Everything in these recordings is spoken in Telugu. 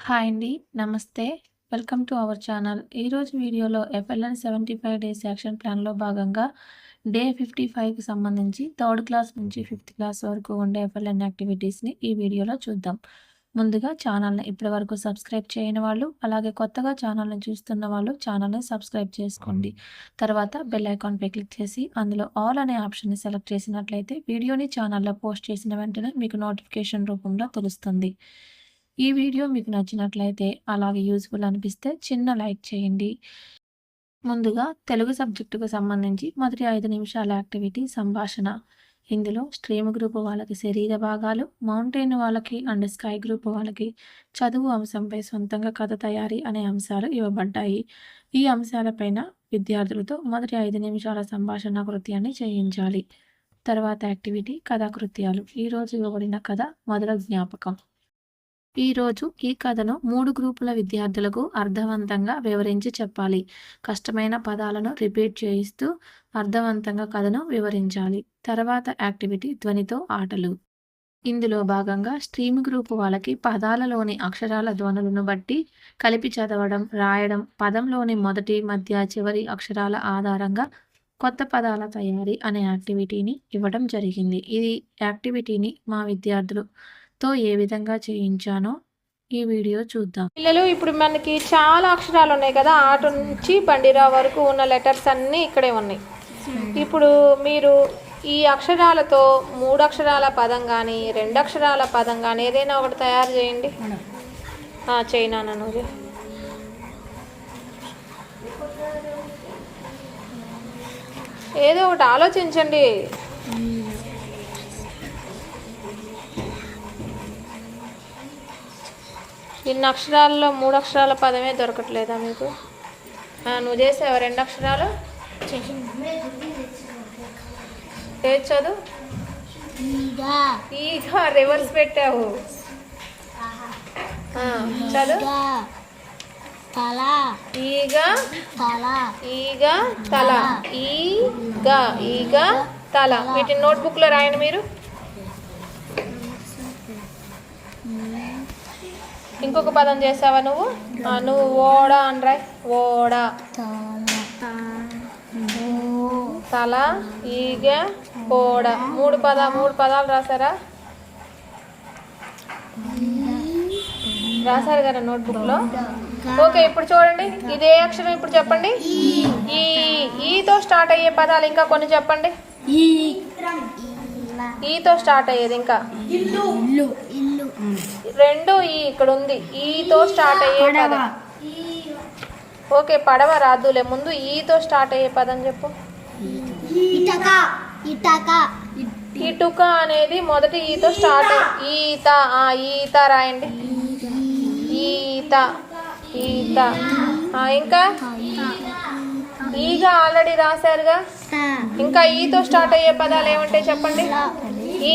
హాయ్ అండి. నమస్తే. Welcome to our channel. ఈరోజు వీడియోలో ఎఫ్ఎల్ఎన్ 75 డేస్ యాక్షన్ ప్లాన్‌లో భాగంగా డే 55కి సంబంధించి థర్డ్ క్లాస్ నుంచి ఫిఫ్త్ క్లాస్ వరకు ఉండే ఎఫ్ఎల్ఎన్ యాక్టివిటీస్‌ని ఈ వీడియోలో చూద్దాం. ముందుగా ఛానల్‌ని ఇప్పటివరకు సబ్స్క్రైబ్ చేయని వాళ్ళు, అలాగే కొత్తగా ఛానల్‌ని చూస్తున్న వాళ్ళు ఛానల్‌ని సబ్స్క్రైబ్ చేసుకోండి. తర్వాత బెల్ ఐకాన్‌పై క్లిక్ చేసి అందులో ఆల్ అనే ఆప్షన్‌ని సెలెక్ట్ చేసినట్లయితే వీడియోని ఛానల్‌లో పోస్ట్ చేసిన వెంటనే మీకు నోటిఫికేషన్ రూపంలో తెలుస్తుంది. ఈ వీడియో మీకు నచ్చినట్లయితే, అలాగే యూజ్‌ఫుల్ అనిపిస్తే చిన్న లైక్ చేయండి. ముందుగా తెలుగు సబ్జెక్టుకు సంబంధించి మొదటి 5 నిమిషాల యాక్టివిటీ సంభాషణ. ఇందులో స్ట్రీమ్ గ్రూప్ వాళ్ళకి శరీర భాగాలు, మౌంటైన్ వాళ్ళకి అండ్ స్కై గ్రూప్ వాళ్ళకి చదువు అంశంపై సొంతంగా కథ తయారీ అనే అంశాలు ఇవ్వబడ్డాయి. ఈ అంశాలపైన విద్యార్థులతో మొదటి 5 నిమిషాల సంభాషణ కృత్యాన్ని చేయించాలి. తర్వాత యాక్టివిటీ కథాకృత్యాలు. ఈరోజు ఇవ్వబడిన కథ మొదల జ్ఞాపకం. ఈరోజు ఈ కథను 3 గ్రూపుల విద్యార్థులకు అర్థవంతంగా వివరించి చెప్పాలి. కష్టమైన పదాలను రిపీట్ చేయిస్తూ అర్థవంతంగా కథను వివరించాలి. తర్వాత యాక్టివిటీ ధ్వనితో ఆటలు. ఇందులో భాగంగా స్ట్రీమ్ గ్రూప్ వాళ్ళకి పదాలలోని అక్షరాల ధ్వనులను బట్టి కలిపి చదవడం, రాయడం, పదంలోని మొదటి, మధ్య, చివరి అక్షరాల ఆధారంగా కొత్త పదాల తయారీ అనే యాక్టివిటీని ఇవ్వడం జరిగింది. ఈ యాక్టివిటీని మా విద్యార్థులతో ఏ విధంగా చేయించానో ఈ వీడియో చూద్దాం. పిల్లలు, ఇప్పుడు మనకి చాలా అక్షరాలు ఉన్నాయి కదా, ఆట నుంచి బండిరా వరకు ఉన్న లెటర్స్ అన్నీ ఇక్కడే ఉన్నాయి. ఇప్పుడు మీరు ఈ అక్షరాలతో 3 అక్షరాల పదం కానీ 2 అక్షరాల పదం కానీ ఏదైనా ఒకటి తయారు చేయండి. చైనా నువ్వు ఏదో ఒకటి ఆలోచించండి. ఇన్ని అక్షరాల్లో 3 అక్షరాల పదమే దొరకట్లేదా మీకు? నువ్వు చేసావు 2 అక్షరాలు చదువు. ఈగ రివర్స్ పెట్టావు. చదువు. ఈగ ఈగ తల. ఈగ ఈగ తల. వీటిని నోట్బుక్లో రాయండి మీరు. ఇంకొక పదం చేసావా నువ్వు? నువ్వు ఓడ అని రాయ్. ఓడ, తల, ఈగ, ఓడ. 3 పదాలు రాసారా? రాశారు కదా నోట్బుక్లో. ఓకే, ఇప్పుడు చూడండి. ఇదే అక్షరం ఇప్పుడు చెప్పండి. ఈతో స్టార్ట్ అయ్యే పదాలు ఇంకా కొన్ని చెప్పండి. ఈతో స్టార్ట్ అయ్యేది ఇంకా 2 ఈ ఇక్కడ ఉంది. ఈతో స్టార్ట్ అయ్యే పదం. ఓకే, పడవ రాదులే, ముందు ఈతో స్టార్ట్ అయ్యే పదం చెప్పు. ఇటుక అనేది మొదటి ఈతో స్టార్ట్. ఈత. ఈత రాయండి. ఈత ఈత. ఇంకా ఈగ ఆల్రెడీ రాశారుగా. ఇంకా ఈతో స్టార్ట్ అయ్యే పదాలు ఏమంటే చెప్పండి.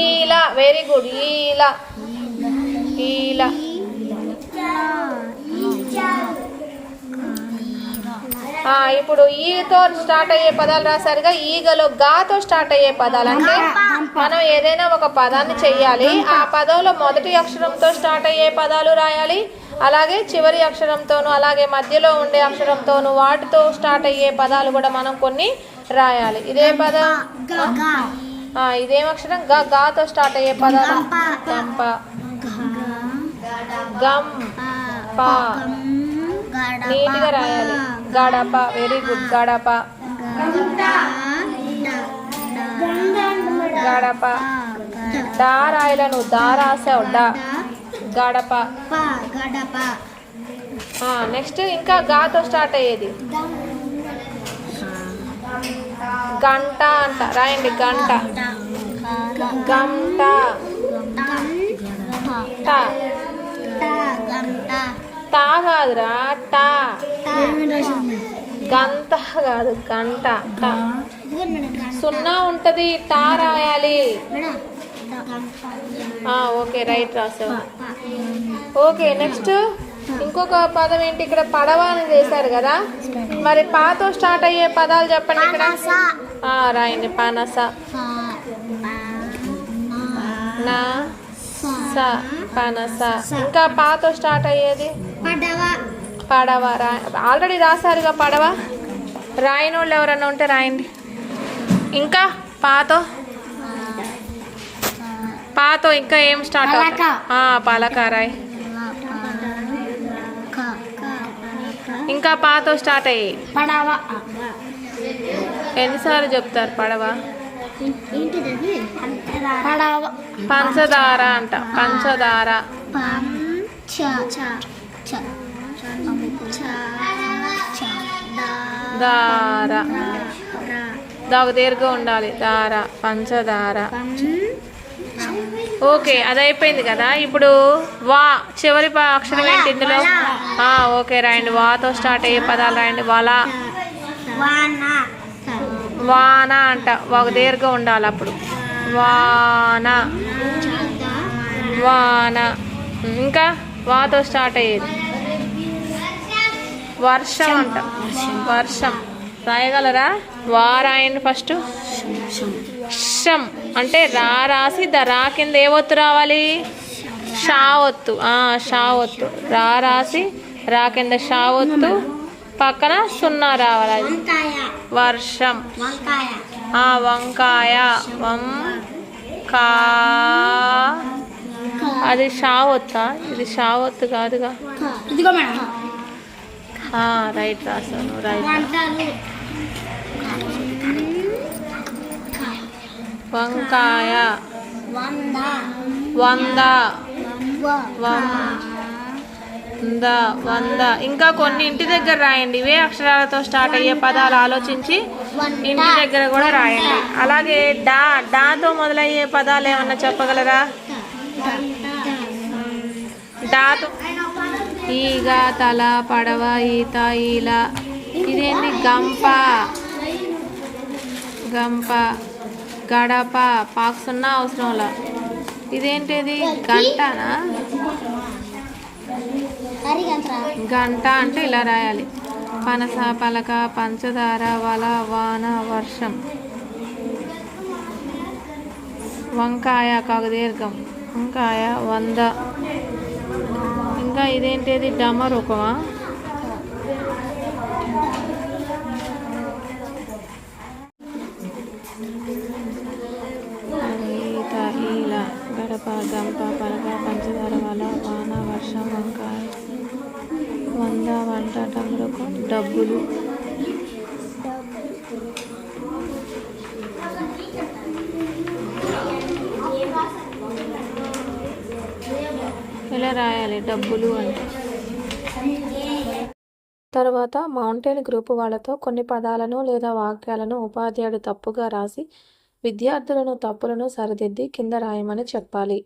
ఈల. Very good. ఈల ఈల. ఇప్పుడు ఈతో స్టార్ట్ అయ్యే పదాలు రాశారుగా. ఈగలో గాతో స్టార్ట్ అయ్యే పదాలు అంటే మనం ఏదైనా ఒక పదాన్ని చెయ్యాలి. ఆ పదంలో మొదటి అక్షరంతో స్టార్ట్ అయ్యే పదాలు రాయాలి, అలాగే చివరి అక్షరంతోనూ, అలాగే మధ్యలో ఉండే అక్షరంతోనూ, వాటితో స్టార్ట్ అయ్యే పదాలు కూడా మనం కొన్ని రాయాలి. ఇదే పదం. ఇదేం అక్షరం? గాతో స్టార్ట్ అయ్యే పదాలు. గంప, గం, ప. నీట్గా రాయాలి. గడప. Very good. గడప గడప. డా రాయలను. దా రాసావు. డా. గడప. నెక్స్ట్ ఇంకా గాతో స్టార్ట్ అయ్యేది. గంట అంట రాయండి. గంట. గంట. టా కాదురా, టా. గంట కాదు, గంట. సున్నా ఉంటుంది, టా రాయాలి. ఓకే, రైట్ రాసావు. ఓకే, నెక్స్ట్ ఇంకొక పదం ఏంటి? ఇక్కడ పడవ అని చేశారు కదా, మరి పాతో స్టార్ట్ అయ్యే పదాలు చెప్పండి ఇక్కడ. రాయండి. పనస, నా, పనస. ఇంకా పాతో స్టార్ట్ అయ్యేది పడవ పడవ. ఆల్రెడీ రాశారుగా పడవ. రాయని వాళ్ళు ఎవరన్నా ఉంటే రాయండి. ఇంకా పాతో ఇంకా ఏం స్టార్ట్ పలక రాయ్. ఇంకా పాతో స్టార్ట్ అయ్యాయి. పడవ ఎన్నిసార్లు చెప్తారు పడవ? పడవ పంచదార అంట. పంచదార. దార. దాగు దీర్ఘ ఉండాలి. దార. పంచదార. ఓకే, అది అయిపోయింది కదా. ఇప్పుడు వా చివరి అక్షరం ఏంటి ఇందులో? ఓకే రాయండి. వాతో స్టార్ట్ అయ్యే పదాలు రాయండి. వల. వాన అంట. ఒక దీర్ఘ ఉండాలి అప్పుడు. వాన. వాన. ఇంకా వాతో స్టార్ట్ అయ్యేది వర్షం అంట. వర్షం రాయగలరా? వా రాయండి ఫస్ట్. షం అంటే రాసి రా కింద ఏ ఒత్తు రావాలి? షా ఒత్తు. షా ఒత్తు. రాసి రా కింద షా ఒత్తు, పక్కన సున్నా రావాలి. అది వర్షం. వంకాయ. వంకా. అది షా ఒత్తా? ఇది షా ఒత్తు కాదుగా. రైట్ రాసాను. రైట్. వంకాయ. వంద. వంద. ఇంకా కొన్ని ఇంటి దగ్గర రాయండి. ఇవే అక్షరాలతో స్టార్ట్ అయ్యే పదాలు ఆలోచించి ఇంటి దగ్గర కూడా రాయండి. అలాగే డాతో మొదలయ్యే పదాలు ఏమన్నా చెప్పగలరా? డాతో ఈగ, తల, పడవ, ఈత, ఈల. ఇదేంటి? గంప. గంప. గడప. పాకుసున్నా అవసరంలా. ఇదేంటిది? గంటనా? గంట అంటే ఇలా రాయాలి. పనస, పలక, పంచదార, వల, వాన, వర్షం. వంకాయ కాకదీర్ఘం. వంకాయ. వంద. ఇంకా ఇదేంటిది? డమరుకమా? ఈత, ఈల, గడప, గంప, పలక, పంచదార, వల, వాన, వర్షం, వంకాయ, వంద, వంట, డమరుకం, డబ్బులు. ఇలా రాయాలి డబ్బులు అంటే. తర్వాత మౌంటైన్ గ్రూప్ వాళ్ళతో కొన్ని పదాలను లేదా వాక్యాలను ఉపాధ్యాయుడు తప్పుగా రాసి విద్యార్థులను తప్పులను సరిదిద్ది కింద రాయమని చెప్పాలి.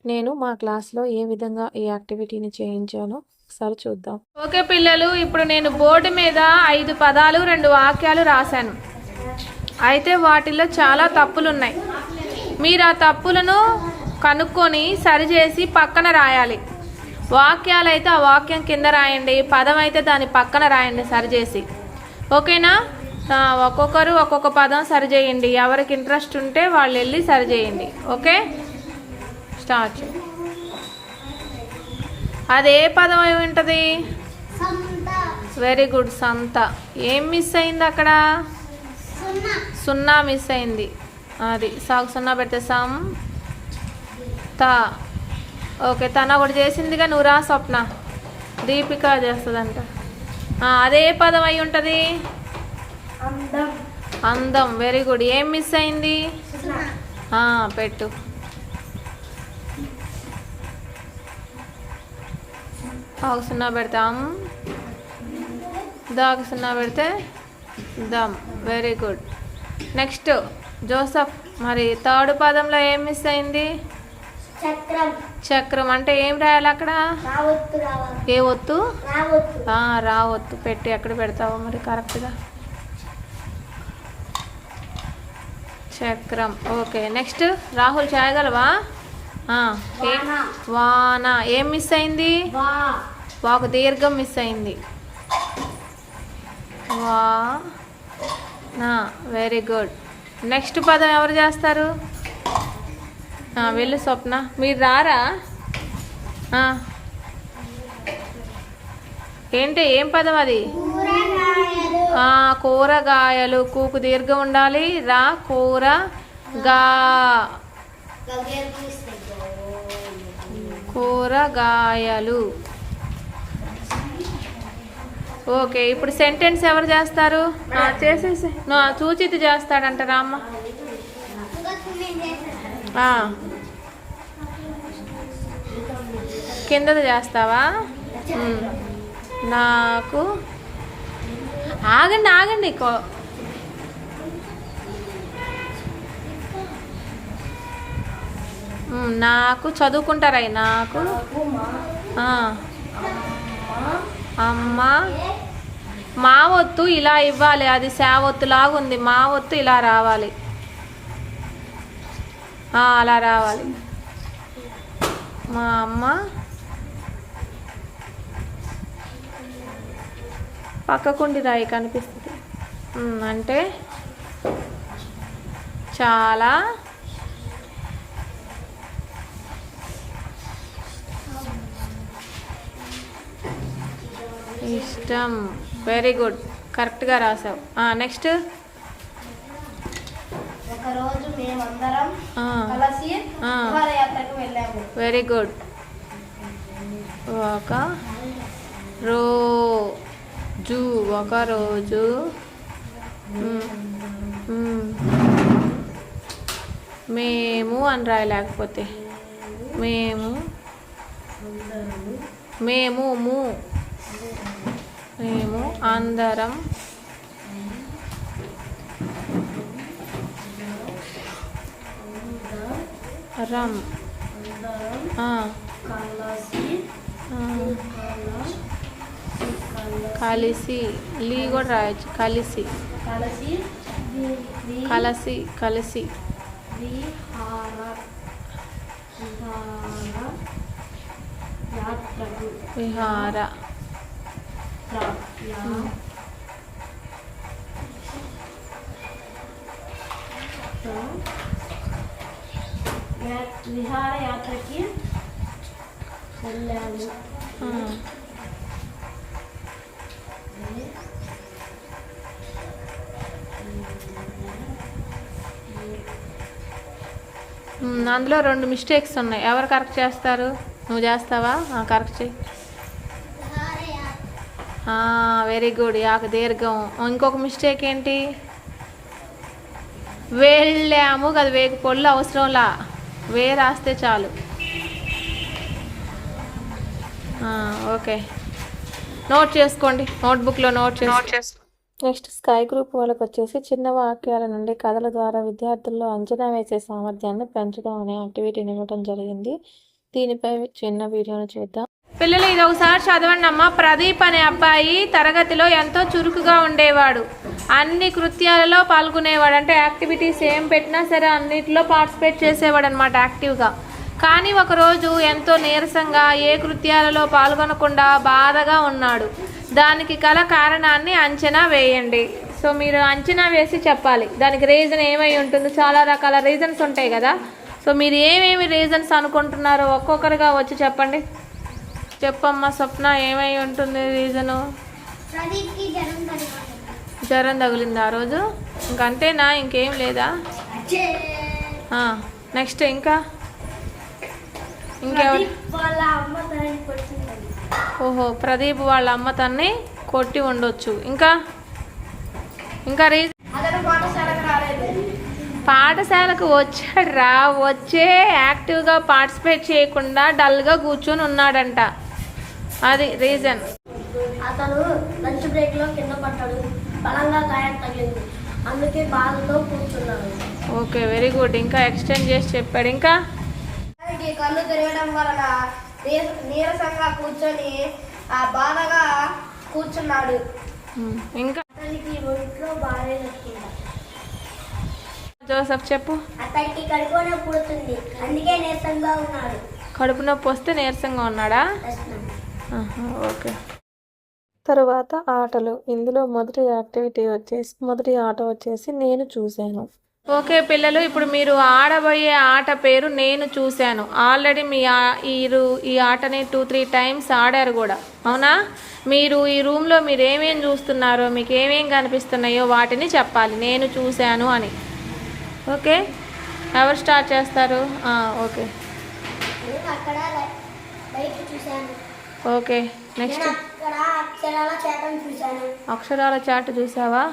నేను మా క్లాస్లో ఏ విధంగా ఈ యాక్టివిటీని చేయించానో ఒకసారి చూద్దాం. ఓకే పిల్లలు, ఇప్పుడు నేను బోర్డు మీద 5 పదాలు 2 వాక్యాలు రాశాను. అయితే వాటిల్లో చాలా తప్పులు ఉన్నాయి. మీరు ఆ తప్పులను కనుక్కొని సరిచేసి పక్కన రాయాలి. వాక్యాలు అయితే ఆ వాక్యం కింద రాయండి, పదం అయితే దాని పక్కన రాయండి సరిచేసి. ఓకేనా? ఒక్కొక్కరు ఒక్కొక్క పదం సరిచేయండి. ఎవరికి ఇంట్రెస్ట్ ఉంటే వాళ్ళు వెళ్ళి సరిచేయండి. Okay, start. అదే పదం అయి ఉంటుంది? వెరీ గుడ్, సంత. ఏం మిస్ అయింది అక్కడ? సున్నా మిస్ అయింది. అది సాగు సున్నా పెడితే సం తా. ఓకే, తన ఒకటి చేసిందిగా, నువ్వు రా స్వప్న. దీపిక చేస్తుందంట. అదే పదం అయి ఉంటుంది? అందం. Very good. ఏం మిస్ అయింది? పెట్టు. ఆకు సున్నా పెడతాం, దాకు సున్నా పెడితే దమ్. Very good. Next Joseph. మరి థర్డ్ పదంలో ఏం మిస్ అయింది? చక్రం. అంటే ఏం రాయాలి అక్కడ? ఏ ఒత్తు? రావొత్తు. పెట్టి ఎక్కడ పెడతావో మరి కరెక్ట్గా. చక్రం. ఓకే, నెక్స్ట్ రాహుల్ చేయగలవా? వాన. ఏం మిస్ అయింది? వాకు దీర్ఘం మిస్ అయింది. వాన. Very good. నెక్స్ట్ పదం ఎవరు చేస్తారు? వెళ్ళు స్వప్న. మీరు రారా? ఏంటి, ఏం పదం అది? కూరగాయలు. కూకు దీర్ఘం ఉండాలి. రా కూరగా కూరగాయలు. ఓకే, ఇప్పుడు సెంటెన్స్ ఎవరు చేస్తారు? చేసేసి సూచిత చేస్తాడంట రామ్మ. కిందది చేస్తావా? నాకు ఆగండి నాకు చదువుకుంటారా? నాకు అమ్మ మా ఒత్తు ఇలా ఇవ్వాలి. అది శావొత్తులాగా ఉంది. మా ఒత్తు ఇలా రావాలి. అలా రావాలి. మా అమ్మ పక్కకుండి రాయి కనిపిస్తుంది. అంటే చాలా ఇష్టం. వెరీ గుడ్, కరెక్ట్గా రాసావు. నెక్స్ట్. ఒకరోజు మేమందరం కలిసి విహారయాత్రకు వెళ్ళాము. Very good. ఒకరోజు మేము అని రాయి, లేకపోతే మేము అందరం కలిసి లీ కూడా రాయొచ్చు. కలిసి విహార విహారయాత్రకి వెళ్ళాము. అందులో 2 మిస్టేక్స్ ఉన్నాయి. ఎవరు కరెక్ట్ చేస్తారు? నువ్వు చేస్తావా? కరెక్ట్ చేయి. Very good. యాక దీర్ఘం. ఇంకొక మిస్టేక్ ఏంటి? వెళ్ళాము కదా, వేగు పొల్లు అవసరంలా, వే రాస్తే చాలు. ఓకే, నోట్ చేసుకోండి, నోట్బుక్లో నోట్ చేసుకో. నెక్స్ట్ స్కై గ్రూప్ వాళ్ళకి వచ్చేసి చిన్న వాక్యాల నుండి కథల ద్వారా విద్యార్థుల్లో అంచనా వేసే సామర్థ్యాన్ని పెంచడం అనే యాక్టివిటీని ఇవ్వడం జరిగింది. దీనిపై చిన్న వీడియోను చూద్దాం. పిల్లలు ఇది ఒకసారి చదవండి అమ్మా. ప్రదీప్ అనే అబ్బాయి తరగతిలో ఎంతో చురుకుగా ఉండేవాడు. అన్ని కృత్యాలలో పాల్గొనేవాడు. అంటే యాక్టివిటీస్ ఏం పెట్టినా సరే అన్నిటిలో పార్టిసిపేట్ చేసేవాడు అనమాట, యాక్టివ్గా. కానీ ఒకరోజు ఎంతో నీరసంగా ఏ కృత్యాలలో పాల్గొనకుండా బాధగా ఉన్నాడు. దానికి గల కారణాన్ని అంచనా వేయండి. సో మీరు అంచనా వేసి చెప్పాలి దానికి రీజన్ ఏమై ఉంటుంది. చాలా రకాల రీజన్స్ ఉంటాయి కదా. సో మీరు ఏమేమి రీజన్స్ అనుకుంటున్నారో ఒక్కొక్కరిగా వచ్చి చెప్పండి. చెప్పమ్మా స్వప్న, ఏమై ఉంటుంది రీజను? జ్వరం తగిలింది ఆ రోజు. ఇంకంతేనా? ఇంకేం లేదా? నెక్స్ట్ ఇంకెవరు? ఓహో, ప్రదీప్ వాళ్ళ అమ్మ తన్ని కొట్టి ఉండొచ్చు. ఇంకా రీజన్? పాఠశాలకు వచ్చాడు వచ్చే యాక్టివ్గా పార్టిసిపేట్ చేయకుండా డల్గా కూర్చొని ఉన్నాడంట. అది రీజన్. అతను లంచ్ బ్రేక్ లో కింద పడ్డాడు. బలంగా గాయం తగిలింది. అందుకే బాధతో కూర్చున్నాడు. Okay, very good. ఇంకా ఎక్స్టెండ్ చేసి చెప్పాడు. ఇంకా కళ్ళు తిరగడం వలన నీరసంగా కూర్చొని బాధగా కూర్చున్నాడు. ఇంకా అతనికి ఒంట్లో బాగాలేదు. జోసఫ్ చెప్పు. అతనికి కడుపు నొప్పి పుడుతుంది, అందుకే నీరసంగా ఉన్నాడు. కడుపు నొప్పి వస్తే నీరసంగా ఉన్నాడా? ఓకే. తరువాత ఆటలు. ఇందులో మొదటి ఆట వచ్చేసి నేను చూశాను. ఓకే పిల్లలు, ఇప్పుడు మీరు ఆడబోయే ఆట పేరు నేను చూశాను. ఆల్రెడీ ఈ ఆటని 2-3 టైమ్స్ ఆడారు కూడా, అవునా? మీరు ఈ రూమ్లో మీరు ఏమేం చూస్తున్నారో, మీకు ఏమేం కనిపిస్తున్నాయో వాటిని చెప్పాలి, నేను చూశాను అని. ఓకే, ఎవరు స్టార్ట్ చేస్తారు? Okay okay, next. అక్షరాల చాటు చూసావా?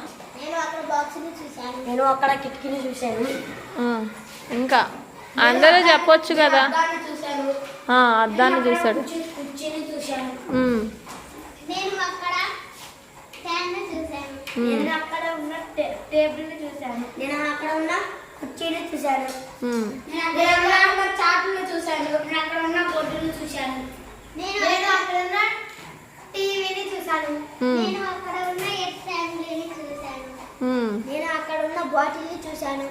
నేను అక్కడ కిటికీని చూశాను. ఇంకా అందరూ చెప్పొచ్చు కదా. అద్దాన్ని చూశాడు. కుర్చీని చూశాను. నేను అక్కడ ఫ్యాన్ చూశాను. నేను అక్కడ ఉన్న టేబుల్ ని చూశాను. నేను అక్కడ ఉన్న కుర్చీని చూశాను. నేను అక్కడ ఉన్న చాటును చూశాను. నేను అక్కడ ఉన్న బోర్డును చూశాను. నేను అక్కడ ఉన్న టీవీని చూశాను. నేను అక్కడ ఉన్న ఫ్యామిలీని చూశాను. నేను అక్కడ ఉన్న బాటిల్ని చూశాను.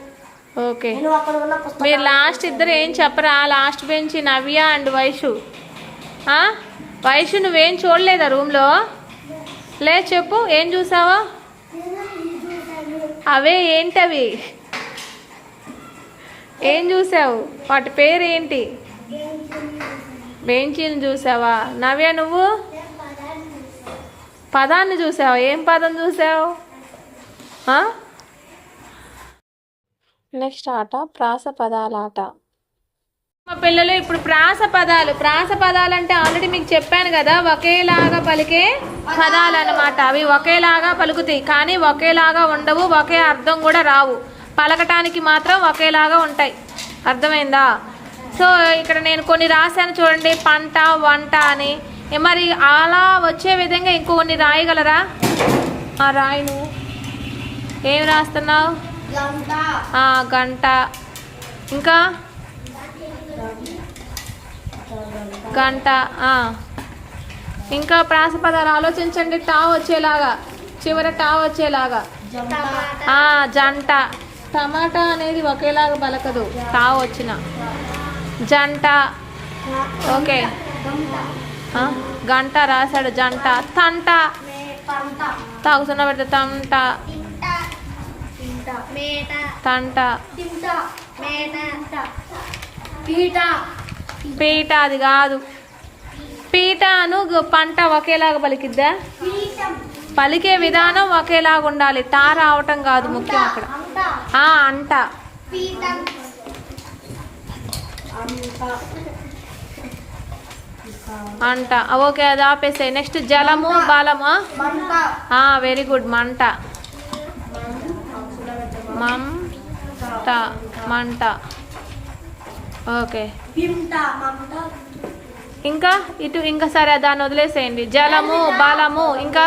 ఓకే, నేను అక్కడ ఉన్న పుస్తకం. మీరు లాస్ట్ ఇద్దరు ఏం చెప్పరా? Last bench Navya and Vaishu. Vaishu నువ్వేం చూడలేదా రూమ్లో? లేదు, చెప్పు ఏం చూసావా? అవే ఏంటవి? ఏం చూసావు? వాటి పేరు ఏంటి? బెంచీని చూసావా? నవ్య నువ్వు పదాన్ని చూసావా? ఏం పదం చూసావు? నెక్స్ట్ ఆట ప్రాస పదాల ఆట. మా పిల్లలు ఇప్పుడు ప్రాస పదాలు అంటే ఆల్రెడీ మీకు చెప్పాను కదా, ఒకేలాగా పలికే పదాలు అన్నమాట. అవి ఒకేలాగా పలుకుతాయి కానీ ఒకేలాగా ఉండవు, ఒకే అర్థం కూడా రావు. పలకటానికి మాత్రం ఒకేలాగా ఉంటాయి. అర్థమైందా? సో ఇక్కడ నేను కొన్ని రాశాను చూడండి, పంట, వంట అని. మరి అలా వచ్చే విధంగా ఇంకొన్ని రాయగలరా? రాయి. నువ్వు ఏం రాస్తున్నావు? గంట. ఇంకా గంట. ఇంకా ప్రాసపదాలు ఆలోచించండి. టా వచ్చేలాగా, చివర టా వచ్చేలాగా. జంట. టమాటా అనేది ఒకేలాగా పలకదు, టా వచ్చిన. జంట. ఓకే, గంట రాశాడు. జంట. తంట. తాగుతున్న పెడితే తంట. తంట. పీట. అది కాదు. పీటను పంట ఒకేలాగా పలికిద్దా? పలికే విధానం ఒకేలాగా ఉండాలి, టా రావటం కాదు ముఖ్యం అక్కడ. అంట. అంట. ఓకే, అది ఆపేసాయి. నెక్స్ట్ జలము, బలము. Very good. మంట. మంట. ఓకే, ఇంకా ఇటు. ఇంకా సరే, దాన్ని వదిలేసేయండి. జలము, బలము. ఇంకా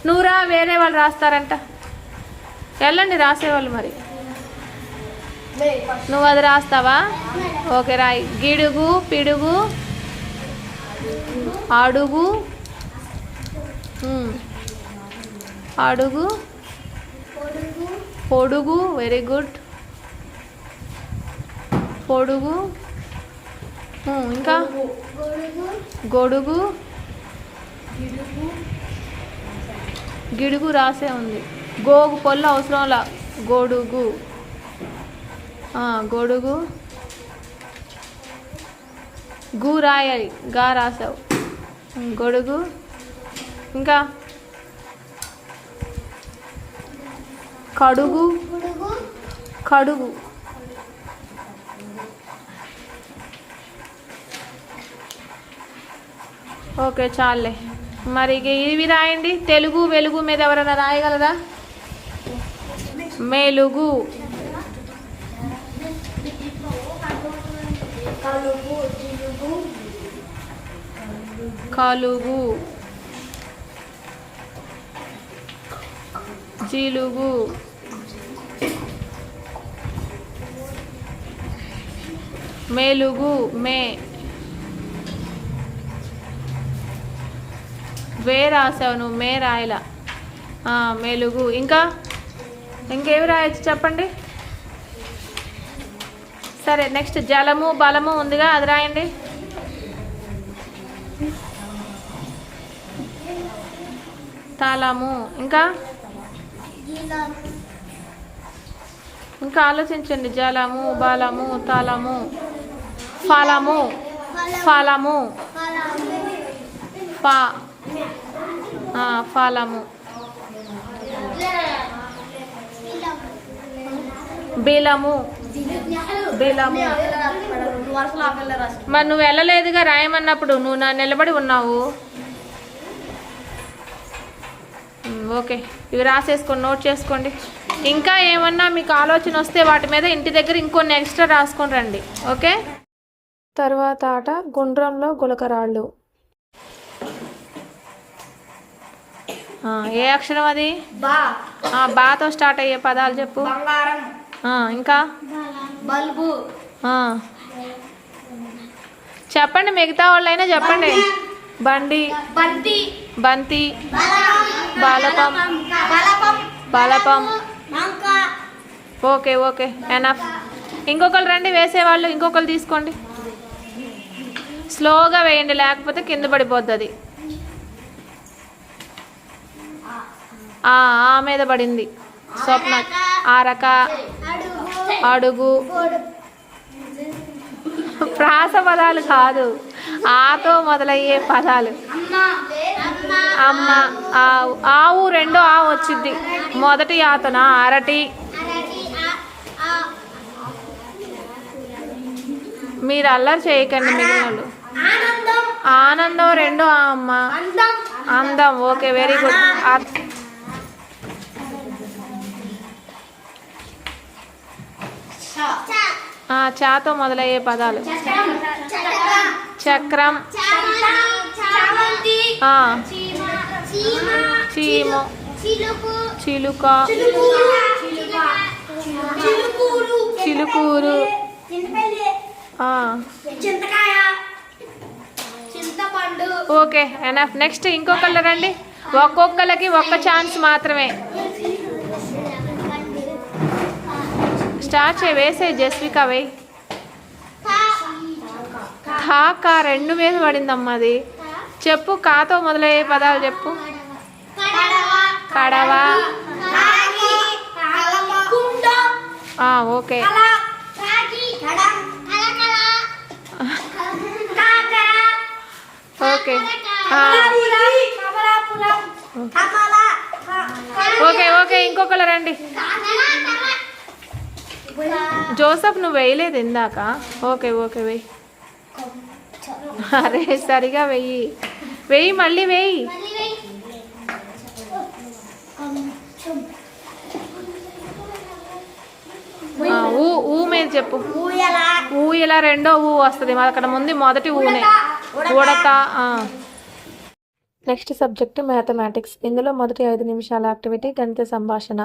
నూరా వేరే వాళ్ళు రాస్తారంట. వెళ్ళండి రాసేవాళ్ళు. మరి నువ్వు అది రాస్తావా? ఓకే, రాయి. గిడుగు, పిడుగు, అడుగు, అడుగు, పొడుగు. Very good. పొడుగు. ఇంకా గొడుగు. గిడుగు రాసే ఉంది. గోగు పొల్ల అవసరంలా. గొడుగు. గొడుగు. గు రాయాలి, గా రాసావు. గొడుగు. ఇంకా కడుగు. కడుగు. ఓకే, చాలే. మరి ఇవి రాయండి. తెలుగు, వెలుగు మీద ఎవరైనా రాయగలరా? మెలుగు. కలుగు. జిలుగు. మెలుగు. మే. వే రాసావు నువ్వు, మే రాయలా. మెలుగు. ఇంకా ఇంకేమి రాయొచ్చు చెప్పండి. సరే, నెక్స్ట్ జలము, బలము ఉందిగా, అది రాయండి. తలము. ఇంకా ఇంకా ఆలోచించండి. జలము, బలము, తలము, ఫలము, ఫలము, ఫలము, బిలము, బిలము. మరి నువ్వు వెళ్ళలేదుగా రాయమన్నప్పుడు, నువ్వు నా నిలబడి ఉన్నావు. ఓకే, ఇవి రాసేసుకోండి, నోట్ చేసుకోండి. ఇంకా ఏమన్నా మీకు ఆలోచన వస్తే వాటి మీద ఇంటి దగ్గర ఇంకొన్ని ఎక్స్ట్రా రాసుకొని రండి. ఓకే. తర్వాత ఆట గుండ్రంలో గులకరాళ్ళు. ఏ అక్షరం అది? బాతో స్టార్ట్ అయ్యే పదాలు చెప్పు. బంగారం, ఇంకా బల్బు, చెప్పండి, మిగతా వాళ్ళైనా చెప్పండి. బండి, బంతి, బంతి, బాలపం, బలపం, బాలపం. మంక. Okay okay, enough. ఇంకొకరు రండి వేసేవాళ్ళు, ఇంకొకరు తీసుకోండి. స్లోగా వేయండి, లేకపోతే కింద పడిపోద్ది. ఆ మీద పడింది. స్వప్న. ఆరక, అడుగు. ప్రాస పదాలు కాదు, ఆతో మొదలయ్యే పదాలు. అమ్మ, ఆవు, రెండో ఆ వచ్చింది. మొదటి ఆతన అరటి. మీరు అల్లరి చేయకండి మిగిలిన వాళ్ళు. ఆనందం, రెండో ఆ అమ్మ. అందం. Okay, very good. చాతో మొదలయ్యే పదాలు. చక్రం, చీము, చిలుక, చిలుకూరు. Okay, enough. నెక్స్ట్ ఇంకొకళ్ళు రండి. ఒక్కొక్కరికి ఒక్క ఛాన్స్ మాత్రమే. స్టార్ట్ చేయి, వేసే జస్విక వేయి. కా రెండు మీద పడిందమ్మా అది. చెప్పు, కాతో మొదలయ్యే పదాలు చెప్పు. కడవ. ఓకే. ఓకే ఓకే ఓకే, ఇంకొకళ్ళు రండి. జోసఫ్, నువ్వు వేయలేదు ఇందాక. ఓకే ఓకే, వెయ్యి. అరే సరిగా వెయ్యి, వెయ్యి, మళ్ళీ వెయ్యి. ఊ మీద చెప్పు. ఊయల, రెండో ఊ వస్తుంది. అక్కడ ముందు మొదటి ఊనే. ఉడత. Next subject mathematics. ఇందులో మొదటి 5 నిమిషాల యాక్టివిటీ గణిత సంభాషణ.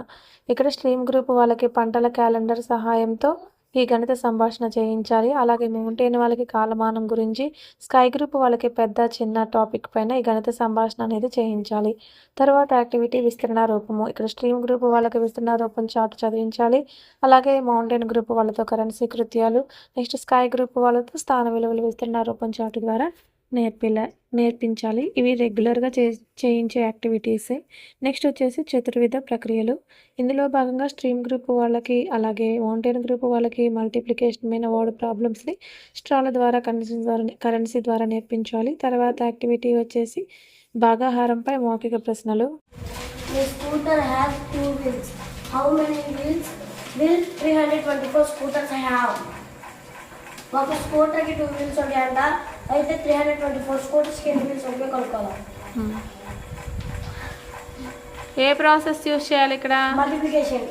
ఇక్కడ స్ట్రీమ్ గ్రూప్ వాళ్ళకి పంటల క్యాలెండర్ సహాయంతో ఈ గణిత సంభాషణ చేయించాలి. అలాగే మౌంటైన్ వాళ్ళకి కాలమానం గురించి, స్కై గ్రూప్ వాళ్ళకి పెద్ద చిన్న టాపిక్ పైన ఈ గణిత సంభాషణ అనేది చేయించాలి. తర్వాత యాక్టివిటీ విస్తరణ రూపము. ఇక్కడ స్ట్రీమ్ గ్రూప్ వాళ్ళకి విస్తరణ రూపం చార్ట్ చదివించాలి. అలాగే మౌంటైన్ గ్రూప్ వాళ్ళతో కరెన్సీ కృత్యాలు, నెక్స్ట్ స్కై గ్రూప్ వాళ్ళతో స్థాన విలువలు విస్తరణ రూపం చార్ట్ ద్వారా నేర్పించాలి. ఇవి రెగ్యులర్గా చేయించే యాక్టివిటీసే. నెక్స్ట్ వచ్చేసి చతుర్విధ ప్రక్రియలు. ఇందులో భాగంగా స్ట్రీమ్ గ్రూప్ వాళ్ళకి అలాగే మౌంటైన్ గ్రూప్ వాళ్ళకి మల్టిప్లికేషన్ మీద వర్డ్ ప్రాబ్లమ్స్ని స్ట్రాల ద్వారా కరెన్సీ ద్వారా నేర్పించాలి. తర్వాత యాక్టివిటీ వచ్చేసి భాగాహారంపై మౌఖిక ప్రశ్నలు. Scooter has 2 wheels. How many wheels will 324 scooters have? ఒక స్కూటర్కి 2 wheels ఉంటాయంట. అయితే 324 స్కూటర్స్కి ఎన్ని wheels ఉంటాయో కనుక్కోవాలి. ఏ ప్రాసెస్ యూజ్ చేయాలి ఇక్కడ? Multiplication.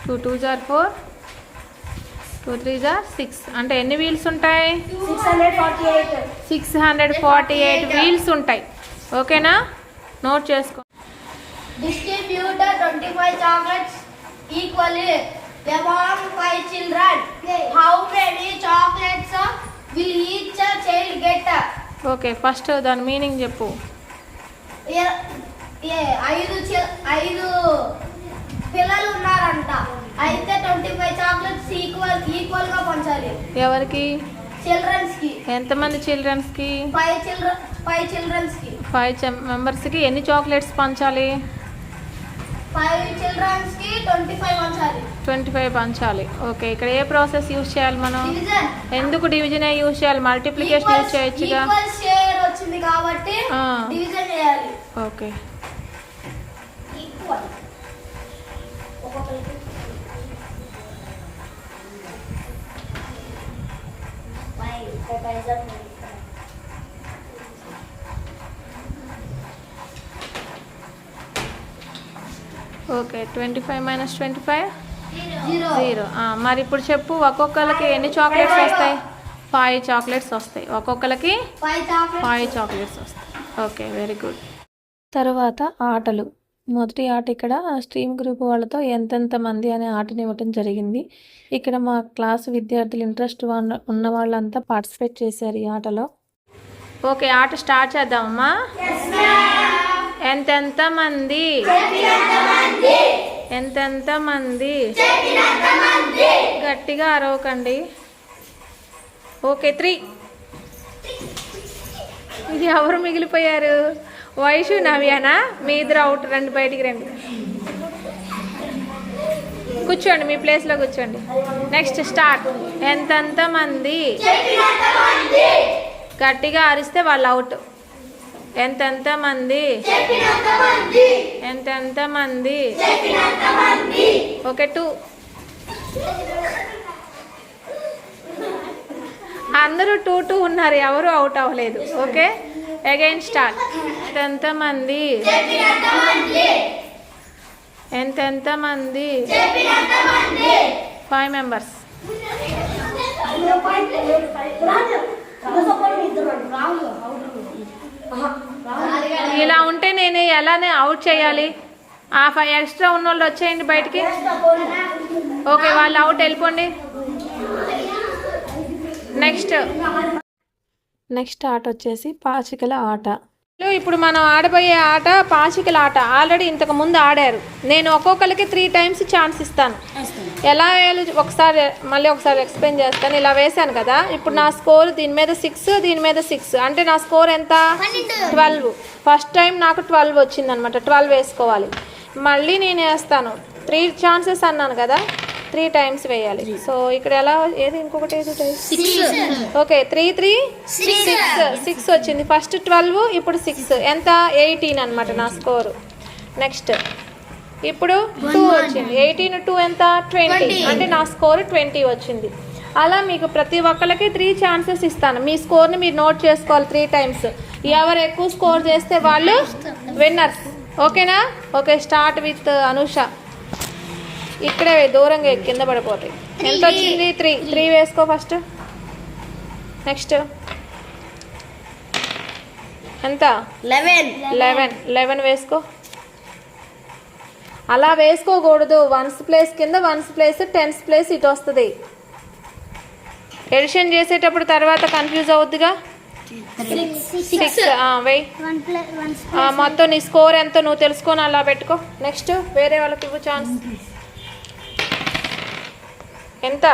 2 2s are 4, 2 3s are 6. అంటే ఎన్ని వీల్స్ ఉంటాయి? 648 వీల్స్ ఉంటాయి. ఓకేనా? నోట్ చేసుకో. Distribute 25 chocolates equally among 5 children. How many chocolates will each child get? Okay, first దాని మీనింగ్ చెప్పు. 5 పిల్లలు ఉన్నారంట. అయితే 25 చాక్లెట్స్ ఈక్వల్ గా పంచాలి. ఎవరికి? చిల్డ్రన్స్ కి ఎంతమంది చిల్డ్రన్స్కి? 5 చిల్డ్రన్స్ కి 5 మెంబర్స్కి ఎన్ని చాక్లెట్స్ పంచాలి? 5 చిల్డ్రన్స్ కి 25 ఉంచాలి. 25 పంచాలి. ఓకే, ఇక్కడ ఏ ప్రాసెస్ యూజ్ చేయాలి మనం? డివిజన్. ఎందుకు డివిజన్ యూజ్ చేయాలి? మల్టిప్లికేషన్ యూజ్ చేయొచ్చుగా. ఈక్వల్ షేర్ వచ్చింది కాబట్టి డివిజన్ చేయాలి. ఓకే, ఈక్వల్ ఒక్కొక్కరికి ఓకే. 25 మైనస్ 25 0. 0. మరి ఇప్పుడు చెప్పు, ఒక్కొక్కరికి ఎన్ని చాక్లెట్స్ వస్తాయి? 5 చాక్లెట్స్ వస్తాయి. ఒక్కొక్కరికి 5 చాక్లెట్స్ వస్తాయి. Okay, very good. తర్వాత ఆటలు. మొదటి ఆట ఇక్కడ స్ట్రీమ్ గ్రూప్ వాళ్ళతో ఎంతెంత మంది అనే ఆటని ఇవ్వటం జరిగింది. ఇక్కడ మా క్లాస్ విద్యార్థులు ఇంట్రెస్ట్ ఉన్న వాళ్ళంతా పార్టిసిపేట్ చేశారు ఈ ఆటలో. ఓకే, ఆట స్టార్ట్ చేద్దామమ్మా. ఎంతెంత మంది? ఎంతెంత మంది? గట్టిగా అరవకండి. ఓకే, 3. ఇది ఎవరు మిగిలిపోయారు? వైషు, నవ్యానా? మీ ఇద్దరు అవుట్. రండి, బయటికి రండి. కూర్చోండి, మీ ప్లేస్లో కూర్చోండి. Next start. ఎంతెంత మంది? గట్టిగా అరిస్తే వాళ్ళు అవుట్. ఎంతెంత మంది? ఎంతెంత మంది? ఓకే, 2. అందరూ 2 ఉన్నారు, ఎవరు అవుట్ అవ్వలేదు. Okay, again start. ఎంతెంత మంది? ఎంతెంత మంది? 5 మెంబర్స్. ఇలా ఉంటే నేను ఎలానే అవుట్ చేయాలి? ఆ 5 ఎక్స్ట్రా ఉన్న వాళ్ళు వచ్చేయండి బయటికి. ఓకే, వాళ్ళు అవుట్, వెళ్ళిపోండి. నెక్స్ట్ ఆట వచ్చేసి పాచికల ఆట. ఇప్పుడు మనం ఆడబోయే ఆట పాచికల ఆట. ఆల్రెడీ ఇంతకు ముందు ఆడారు. నేను ఒక్కొక్కరికి 3 టైమ్స్ ఛాన్స్ ఇస్తాను. ఎలా వేయాలి మళ్ళీ ఒకసారి ఎక్స్ప్లెయిన్ చేస్తాను. ఇలా వేసాను కదా, ఇప్పుడు నా స్కోర్ దీని మీద 6, దీని మీద 6, అంటే నా స్కోర్ ఎంత? 12. ఫస్ట్ టైం నాకు 12 వచ్చింది అనమాట. 12 వేసుకోవాలి. మళ్ళీ నేను వేస్తాను. 3 ఛాన్సెస్ అన్నాను కదా, 3 టైమ్స్ వేయాలి. సో ఇక్కడ ఎలా, ఏది ఇంకొకటి ఏది? 6. ఓకే, 3 3 6 వచ్చింది. ఫస్ట్ 12, ఇప్పుడు 6, ఎంత? 18 అనమాట నా స్కోరు. నెక్స్ట్ ఇప్పుడు 2 వచ్చింది. 18 2 ఎంత? 20, అంటే నా స్కోరు 20 వచ్చింది. అలా మీకు ప్రతి ఒక్కరికి 3 ఛాన్సెస్ ఇస్తాను. మీ స్కోర్ని మీరు నోట్ చేసుకోవాలి 3 టైమ్స్. ఎవరు ఎక్కువ స్కోర్ చేస్తే వాళ్ళు విన్నర్స్. ఓకేనా? Okay, start with Anusha. ఇక్కడే దూరంగా కింద పడిపోతాయి. ఎంత వచ్చింది? 3 వేసుకో ఫస్ట్. నెక్స్ట్ ఎంత? 11 వేసుకో. అలా వేసుకోకూడదు. 1's ప్లేస్ కింద 1's ప్లేస్ 10's ప్లేస్ ఇటు వస్తుంది. ఎడిషన్ చేసేటప్పుడు తర్వాత కన్ఫ్యూజ్ అవుద్దిగా. 6 వెయ్యి. మొత్తం నీ స్కోర్ ఎంతో నువ్వు తెలుసుకొని అలా పెట్టుకో. నెక్స్ట్ వేరే వాళ్ళకి ఇవ్వు ఛాన్స్. ఎంత?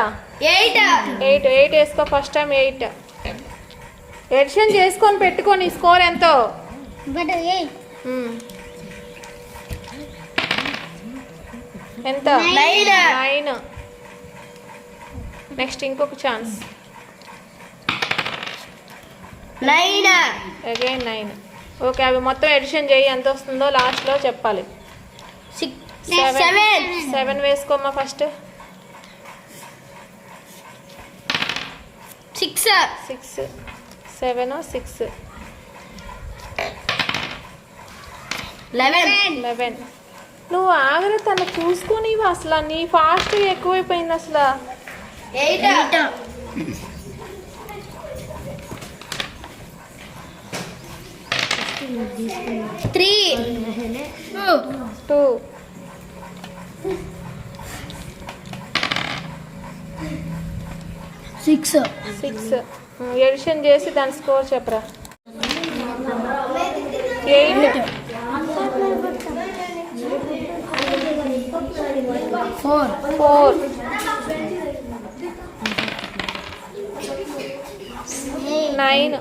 8 వేసుకో ఫస్ట్ టైం. 8 ఎడిషన్ చేసుకొని పెట్టుకో. నీ స్కోర్ ఎంతో? ఎంత? 9. నెక్స్ట్ ఇంకొక ఛాన్స్. 9. అగైన్ 9. ఓకే, అవి మొత్తం ఎడిషన్ చేయి, ఎంత వస్తుందో లాస్ట్లో చెప్పాలి. 7 వేసుకోమ్మా ఫస్ట్. 6 7 6 11. నువ్వు ఆగరు, తను చూసుకొని అసలు నీ ఫాస్ట్ ఎక్కువైపోయింది అసలు. 8. 3. 2. 6 ఎడిషన్ చేసి దాని స్కోర్ చెప్పరా. 8. 4. 9.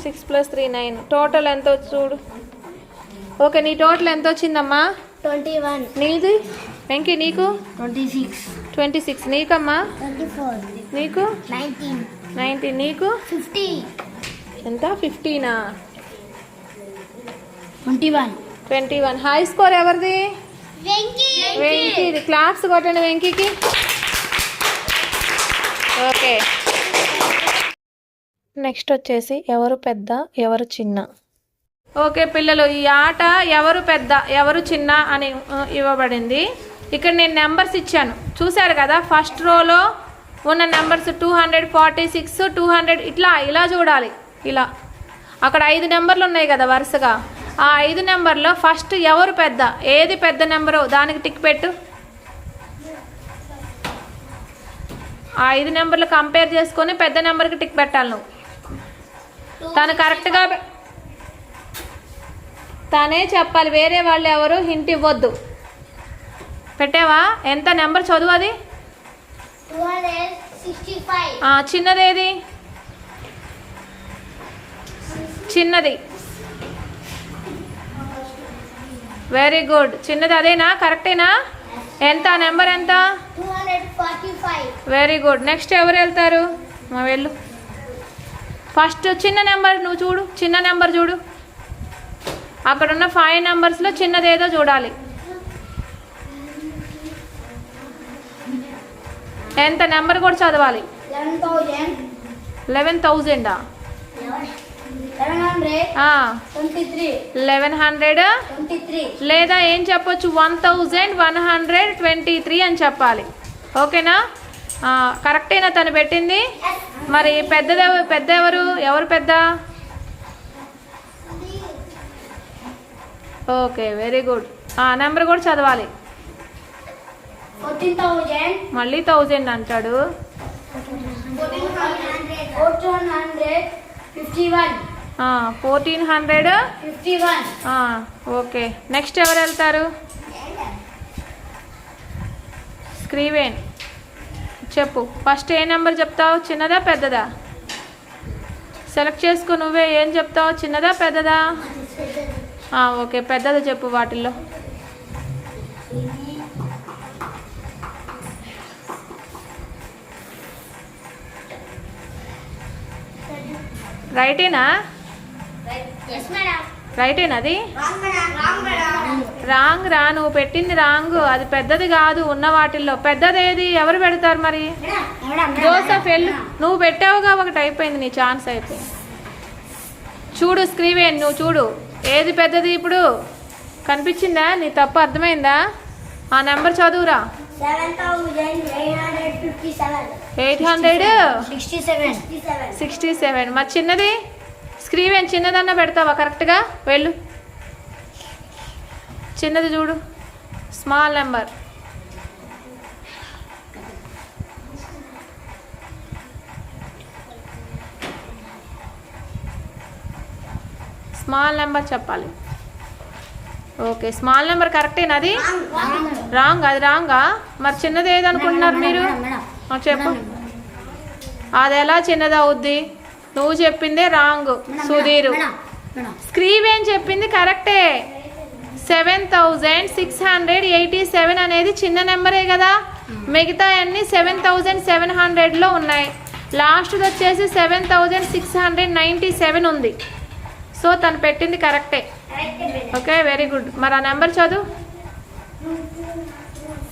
6 + 3 9. టోటల్ ఎంత వచ్చి చూడు. ఓకే, నీ టోటల్ ఎంత వచ్చిందమ్మా? 21. నీది వెంకీ? నీకు 26. 26. నీకమ్మా? 24. నీకు 19. 19. నీకు 50. ఎంత? 15. 21. 21. హై స్కోర్ ఎవరిది? వెంకీది. క్లాప్స్ కొట్టండి వెంకీకి. ఓకే, నెక్స్ట్ వచ్చేసి ఎవరు పెద్ద ఎవరు చిన్న. ఓకే పిల్లలు, ఈ ఆట ఎవరు పెద్ద ఎవరు చిన్న అని ఇవ్వబడింది. ఇక్కడ నేను నెంబర్స్ ఇచ్చాను చూశారు కదా. ఫస్ట్ రోలో ఉన్న నెంబర్స్ 246, 200 ఇలా చూడాలి. ఇలా అక్కడ 5 నెంబర్లు ఉన్నాయి కదా వరుసగా. ఆ 5 నెంబర్లో ఫస్ట్ ఎవరు పెద్ద, ఏది పెద్ద నెంబరు దానికి టిక్ పెట్టు. ఆ 5 నెంబర్లు కంపేర్ చేసుకొని పెద్ద నెంబర్కి టిక్ పెట్టాలి నువ్వు. తను కరెక్ట్గా తనే చెప్పాలి, వేరే వాళ్ళు ఎవరు హింట్ ఇవ్వద్దు. పెట్టావా? ఎంత నెంబర్ చదువు అది. 265. చిన్నదేది? చిన్నది. Very good. చిన్నది అదేనా? కరెక్టేనా? ఎంత నెంబర్ ఎంత? 245. Very good. నెక్స్ట్ ఎవరు వెళ్తారు? వెళ్ళు. ఫస్ట్ చిన్న నెంబర్ నువ్వు చూడు. చిన్న నెంబర్ చూడు. అక్కడున్న 5 నెంబర్స్లో చిన్నదేదో చూడాలి. ఎంత నెంబర్ కూడా చదవాలి. 11,000. 11,000. 1123. 1123 లేదా ఏం చెప్పొచ్చు? 1123 అని చెప్పాలి. ఓకేనా? కరెక్టేనా తను పెట్టింది? మరి పెద్ద ఎవరు? ఎవరు పెద్ద? Okay, very good. నెంబర్ కూడా చదవాలి. 14,000. మళ్ళీ 1000 అంటాడు. 1451. 1451. ఓకే, నెక్స్ట్ ఎవరు వెళ్తారు? స్క్రీవేన్ చెప్పు. ఫస్ట్ ఏ నెంబర్ చెప్తావు? చిన్నదా పెద్దదా? సెలెక్ట్ చేసుకో నువ్వే. ఏం చెప్తావు? చిన్నదా పెద్దదా? ఓకే, పెద్దది చెప్పు వాటిల్లో. రైటేనా? రైటేనా అది? రాంగ్ రా, నువ్వు పెట్టింది రాంగ్. అది పెద్దది కాదు ఉన్న వాటిల్లో. పెద్దది ఏది? ఎవరు పెడతారు మరి? జోసఫ్ వెళ్ళు. నువ్వు పెట్టావుగా, ఒకటి అయిపోయింది, నీ ఛాన్స్ అయిపోయింది. చూడు స్క్రీన్, నువ్వు చూడు ఏది పెద్దది ఇప్పుడు కనిపించిందా? నీ తప్పు అర్థమైందా? ఆ నెంబర్ చదువురా. 867. మరి చిన్నది? స్క్రీన్ చిన్నదన్నా పెడతావా కరెక్ట్గా? వెళ్ళు, చిన్నది చూడు. Small number. స్మాల్ నెంబర్ చెప్పాలి. ఓకే, స్మాల్ నెంబర్ కరెక్టేనా? అది రాంగ్. అది రాంగా? మరి చిన్నది ఏదనుకుంటున్నారు మీరు? చెప్పు. అది ఎలా చిన్నది అవుద్ది? నువ్వు చెప్పిందే రాంగ్ సుధీరు. స్క్రీన్ ఏం చెప్పింది కరెక్టే. 7687 అనేది చిన్న నెంబరే కదా. మిగతా అన్ని 7700లో ఉన్నాయి. లాస్ట్ వచ్చేసి 7697 ఉంది. సో తను పెట్టింది కరెక్టే. Okay, very good. మరి ఆ నెంబర్ చదువు.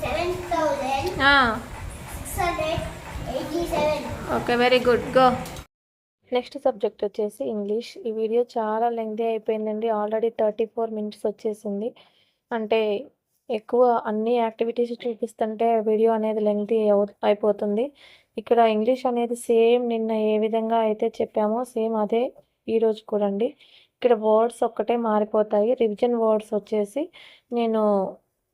7687. Okay, very good. Go. Next subject వచ్చేసి ఇంగ్లీష్. ఈ వీడియో చాలా లెంగ్తీ అయిపోయిందండి. ఆల్రెడీ 34 minutes వచ్చేసింది. అంటే ఎక్కువ అన్ని యాక్టివిటీస్ చూపిస్తుంటే వీడియో అనేది లెంగ్తీ అయిపోతుంది. ఇక్కడ ఇంగ్లీష్ అనేది సేమ్ నిన్న ఏ విధంగా అయితే చెప్పామో సేమ్ అదే ఈరోజు కూడా అండి. ఇక్కడ వర్డ్స్ ఒక్కటే మారిపోతాయి. రివిజన్ వర్డ్స్ వచ్చేసి నేను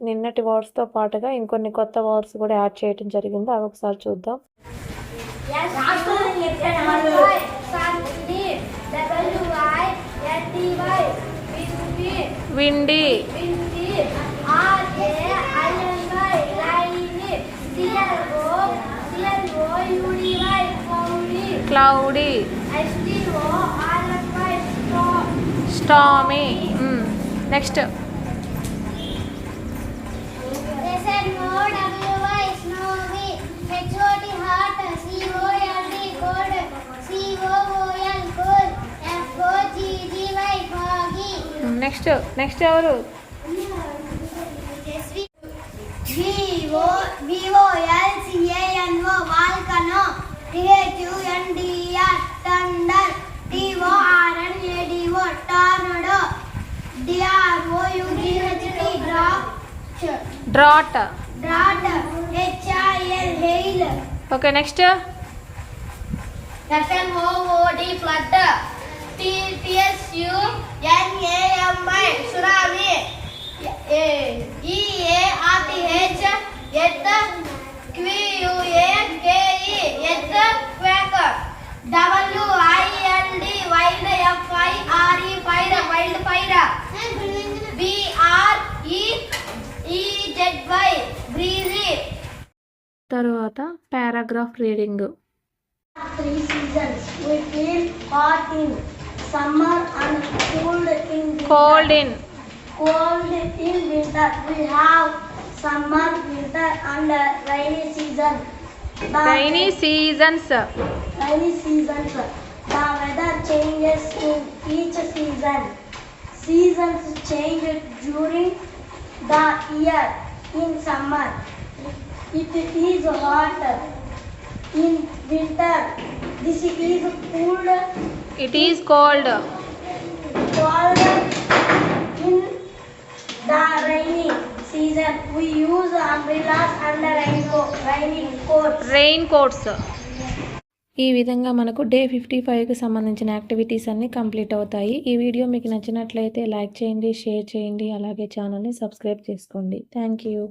నిన్నటి వర్డ్స్తో పాటుగా ఇంకొన్ని కొత్త వర్డ్స్ కూడా యాడ్ చేయడం జరిగింది. అవి ఒకసారి చూద్దాం. Windy, cloudy, STORMY. Stormy. Next SNOWY snowy. HOT hot. COLD cold. COOL cool. FOGGY foggy. Next ఎవరు? VOLCANO volcano. THUNDER thunder. TORNADO tornado. DROUGHT drought. drought. HIL hail. Okay next FLOOD flood. TSUNAMI tsunami. EARTH earth. QUAKE earthquake. WILD wild. FIRE fire wildfire. BREEZY breezy. తర్వాత paragraph reading. 3 seasons. We feel hot in summer and cold in winter. Cold in. Cold in winter. We have summer, winter, and rainy season. The rainy seasons. rainy seasons. The weather changes in each season. Seasons change during the year. In summer, it is hot. In winter, this is cold. It is cold. Cold. In the rainy season, we use umbrellas and raincoats. Rain coats. ఈ విధంగా మనకు డే 55కి సంబంధించిన యాక్టివిటీస్ అన్నీ కంప్లీట్ అవుతాయి. ఈ వీడియో మీకు నచ్చినట్లయితే లైక్ చేయండి, షేర్ చేయండి, అలాగే ఛానల్ని సబ్స్క్రైబ్ చేసుకోండి. Thank you.